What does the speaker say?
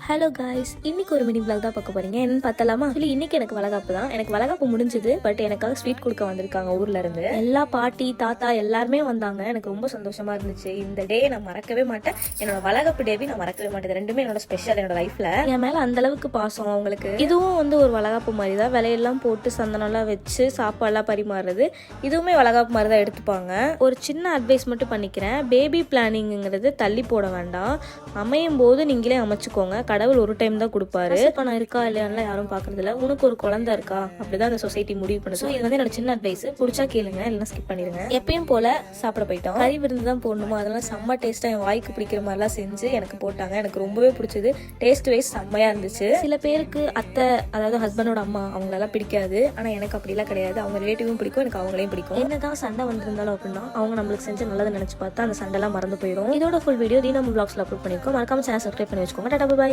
Hello guys, இன்னைக்கு ஒரு mini vlog தான் பார்க்க போறீங்க. என்னன்னு பார்த்தலாமா? இல்லை, இன்னைக்கு எனக்கு வளகாப்பு தான். எனக்கு வளகாப்பு முடிஞ்சது. பட் எனக்காக ஸ்வீட் கொடுக்க வந்திருக்காங்க ஊர்ல இருந்து. எல்லா பாட்டி தாத்தா எல்லாருமே வந்தாங்க. எனக்கு ரொம்ப சந்தோஷமா இருந்துச்சு. இந்த டே நான் மறக்கவே மாட்டேன். என்னோட வளகாப்பு டேவே நான் மறக்கவே மாட்டேன். இது ரெண்டுமே என்னோட ஸ்பெஷல் என்னோட லைஃப்ல. என் மேல அந்த அளவுக்கு பாசம் அவங்களுக்கு. இதுவும் வந்து ஒரு வளகாப்பு மாதிரி தான். விலையெல்லாம் போட்டு சந்தனம்லாம் வச்சு சாப்பாடுலாம் பரிமாறுறது. இதுவுமே வளகாப்பு மாதிரி தான் எடுத்துப்பாங்க. ஒரு சின்ன அட்வைஸ் மட்டும் பண்ணிக்கிறேன். பேபி பிளானிங்கிறது தள்ளி போட வேண்டாம். அமையும் போது நீங்களே அமைச்சுக்கோங்க. கடவுள் ஒரு டைம் தான் கொடுப்பாரு. பணம் இருக்கா இல்லையான்னு யாரும் பாக்குறது இல்ல. உனக்கு ஒரு குழந்தை இருக்கா அப்படிதான் அந்த சொசைட்டி முடிவு பண்ணுது. இது வந்து என்னோட சின்ன அட்வைஸ். பிடிச்சா கேளுங்க, இல்லைன்னா ஸ்கிப் பண்ணிடுங்க. எப்பயும் போல சாப்பிட போயிட்டோம். கறி விருந்து தான் போடணுமா, அதெல்லாம் செம்ம டேஸ்டா என் வாய்க்கு பிடிக்கிற மாதிரிலாம் செஞ்சு எனக்கு போட்டாங்க. எனக்கு ரொம்பவே பிடிச்சது. டேஸ்ட் வைஸ் செம்மையா இருந்துச்சு. சில பேருக்கு அத்தை, அதாவது ஹஸ்பண்டோட அம்மா, அவங்களெல்லாம் பிடிக்காது. ஆனா எனக்கு அப்படிலாம் கிடையாது. அவங்க ரிலேட்டிவும் பிடிக்கும், எனக்கு அவங்களையும் பிடிக்கும். என்னதான் சண்டை வந்திருந்தாலும் அப்படின்னா அவங்க நம்மளுக்கு செஞ்ச நல்லதை நினைச்சு பார்த்தா அந்த சண்டை எல்லாம் மறந்து போயிடும். இதோட ஃபுல் வீடியோ தீனா vlogsல அப்லோட் பண்ணிருக்கோம். மறக்காம சேனல் சப்ஸ்கிரைப் பண்ணி வச்சுக்கோங்க. டாடா, பை.